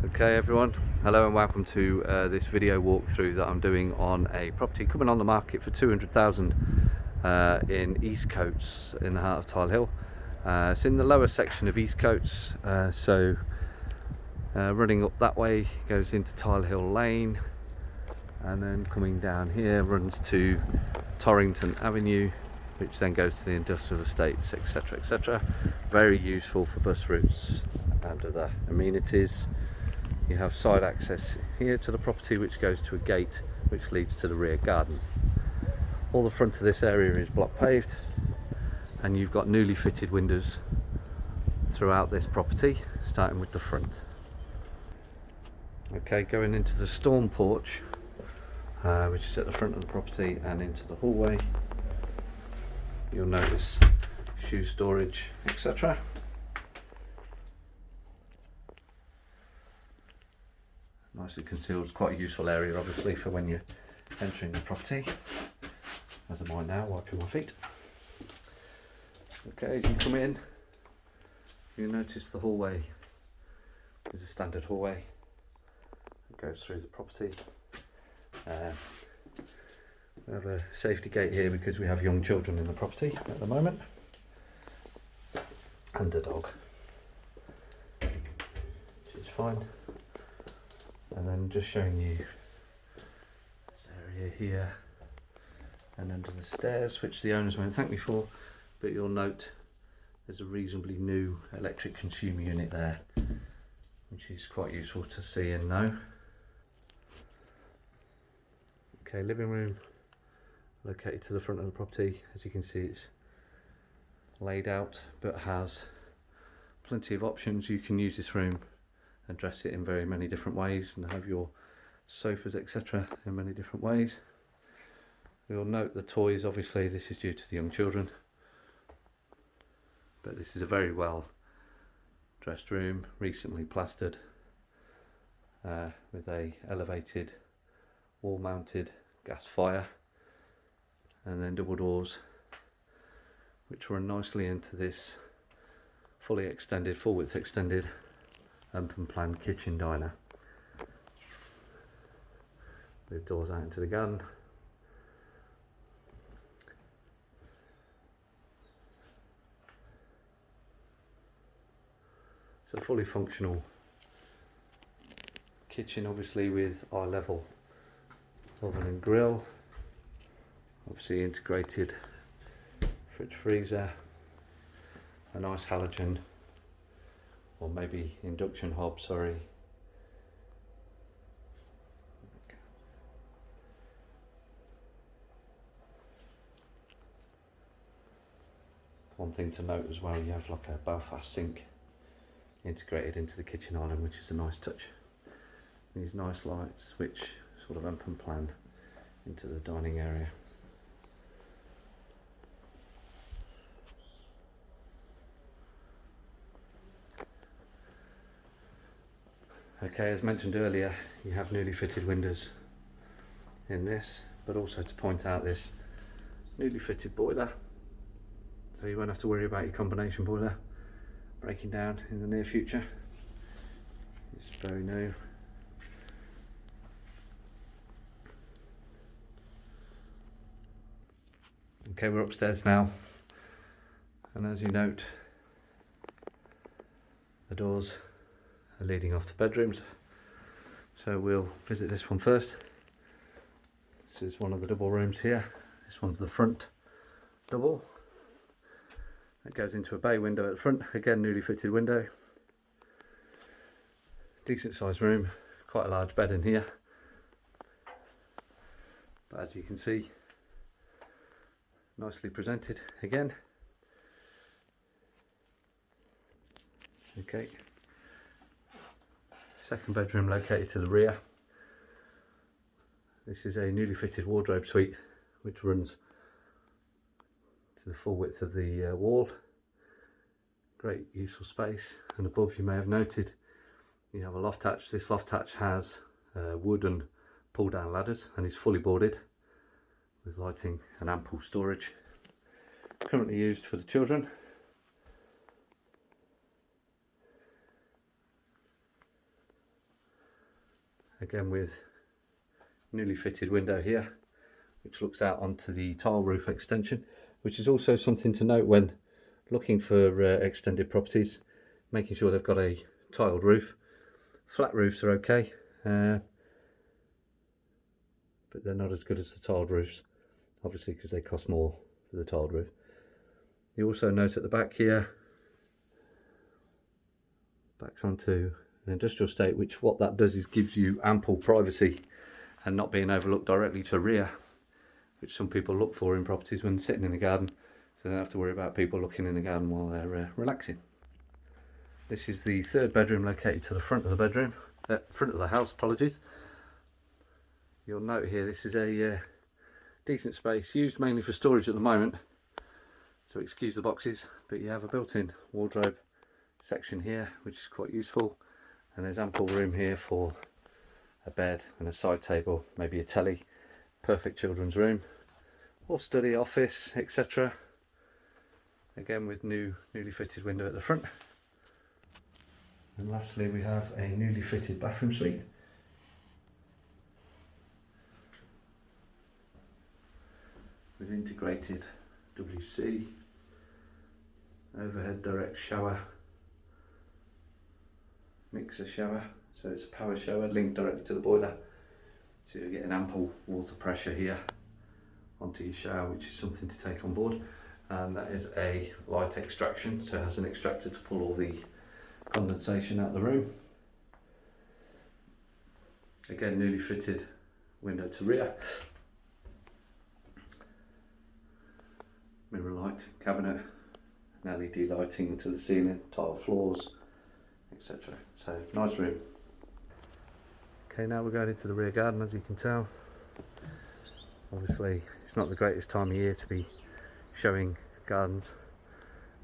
Okay everyone, hello and welcome to this video walkthrough that I'm doing on a property coming on the market for 200,000 in Eastcotes in the heart of Tile Hill. It's in the lower section of Eastcotes, running up that way goes into Tile Hill Lane, and then coming down here runs to Torrington Avenue, which then goes to the industrial estates, etc, etc. Very useful for bus routes and other amenities. You have side access here to the property, which goes to a gate which leads to the rear garden. All the front of this area is block paved, and you've got newly fitted windows throughout this property, starting with the front. Okay, going into the storm porch, which is at the front of the property, and into the hallway, you'll notice shoe storage, etc. Nicely concealed. It's quite a useful area obviously for when you're entering the property, as am I now, wiping my feet. Okay, as you come in, you'll notice the hallway is a standard hallway that goes through the property. We have a safety gate here because we have young children in the property at the moment, and a dog, which is fine. And then just showing you this area here and under the stairs, which the owners won't thank me for, but you'll note there's a reasonably new electric consumer unit there, which is quite useful to see and know. Okay, living room located to the front of the property. As you can see, it's laid out but has plenty of options. You can use this room and dress it in very many different ways, and have your sofas, etc. in many different ways. You'll note the toys, obviously this is due to the young children, but this is a very well dressed room, recently plastered, with a elevated wall mounted gas fire, and then double doors which run nicely into this fully extended, full width extended open plan kitchen diner, with doors out into the garden. It's a fully functional kitchen, obviously with eye level oven and grill, obviously integrated fridge freezer, a nice halogen or maybe induction hob, sorry. One thing to note as well, you have like a Belfast sink integrated into the kitchen island, which is a nice touch. These nice lights which sort of open plan into the dining area. Okay, as mentioned earlier, you have newly fitted windows in this, but also to point out this newly fitted boiler, so you won't have to worry about your combination boiler breaking down in the near future. It's very new. Okay, we're upstairs now, and as you note, the doors are leading off to bedrooms, so we'll visit this one first. This is one of the double rooms here. This one's the front double. It goes into a bay window at the front, again newly fitted window. Decent sized room, quite a large bed in here, but as you can see, nicely presented again. Okay, second bedroom located to the rear. This is a newly fitted wardrobe suite which runs to the full width of the wall. Great useful space, and above you may have noted you have a loft hatch. This loft hatch has wooden pull down ladders and is fully boarded with lighting and ample storage. Currently used for the children. again with newly fitted window here, which looks out onto the tile roof extension, which is also something to note when looking for extended properties, making sure they've got a tiled roof. Flat roofs are okay, but they're not as good as the tiled roofs, obviously, because they cost more for the tiled roof. You also note at the back here, backs onto an industrial estate, which what that does is gives you ample privacy and not being overlooked directly to rear, which some people look for in properties when sitting in the garden, so they don't have to worry about people looking in the garden while they're relaxing. This is the third bedroom located to the front of the bedroom, front of the house, apologies. You'll note here this is a decent space, used mainly for storage at the moment, so excuse the boxes, but you have a built-in wardrobe section here, which is quite useful, and there's ample room here for a bed and a side table, maybe a telly. Perfect children's room or study, office, etc. Again with newly fitted window at the front. And lastly, we have a newly fitted bathroom suite. With integrated WC, overhead direct shower, mixer shower, so it's a power shower linked directly to the boiler. So you're getting ample water pressure here onto your shower, which is something to take on board. And that is a light extraction, so it has an extractor to pull all the condensation out of the room. Again, newly fitted window to rear. Mirror light cabinet, and LED lighting to the ceiling, tile floors, etc. So nice room. Okay, now we're going into the rear garden, as you can tell. Obviously it's not the greatest time of year to be showing gardens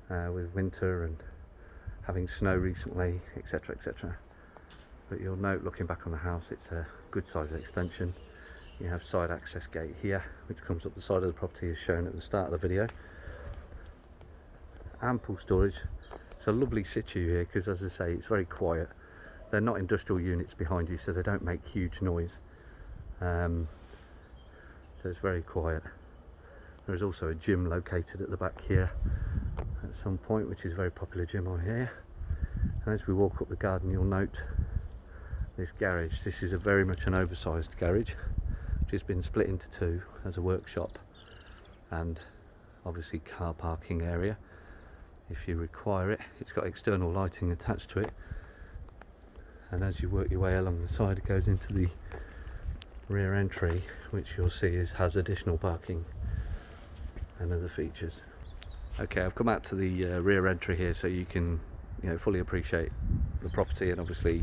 with winter and having snow recently, etc, etc. But you'll note, looking back on the house, it's a good size extension. You have side access gate here, which comes up the side of the property as shown at the start of the video. Ample storage. It's a lovely situ here because, as I say, it's very quiet. They're not industrial units behind you, so they don't make huge noise. So it's very quiet. There is also a gym located at the back here at some point, which is a very popular gym on here. And as we walk up the garden, you'll note this garage. This is very much an oversized garage, which has been split into two as a workshop and obviously car parking area if you require it. It's got external lighting attached to it, and as you work your way along the side, it goes into the rear entry, which you'll see has additional parking and other features. Okay, I've come out to the rear entry here so you can fully appreciate the property and obviously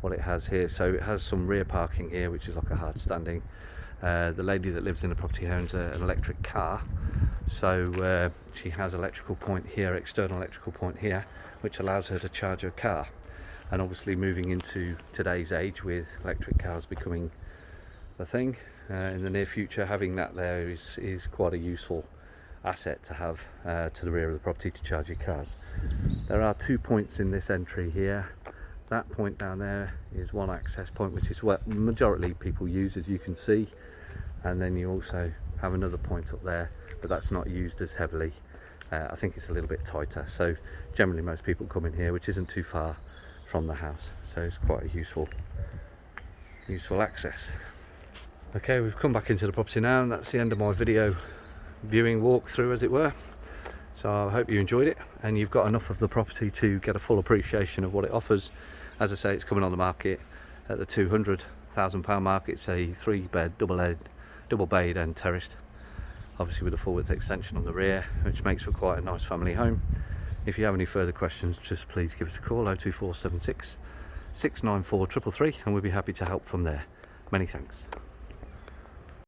what it has here. So it has some rear parking here, which is like a hard standing. The lady that lives in the property owns an electric car, so she has electrical point here, external electrical point here, which allows her to charge her car. And obviously moving into today's age with electric cars becoming a thing in the near future, having that there is quite a useful asset to have to the rear of the property to charge your cars. There are 2 points in this entry here. That point down there is one access point, which is what majority people use, as you can see, and then you also have another point up there, but that's not used as heavily. I think it's a little bit tighter, so generally most people come in here, which isn't too far from the house, so it's quite a useful access. Okay, we've come back into the property now, and that's the end of my video viewing walkthrough, as it were. So I hope you enjoyed it and you've got enough of the property to get a full appreciation of what it offers. As I say, it's coming on the market at the £200,000 mark. It's a 3-bed, double bayed and terraced, obviously with a full width extension on the rear, which makes for quite a nice family home. If you have any further questions, just please give us a call, 02476 694 333, and we'll be happy to help from there. Many thanks.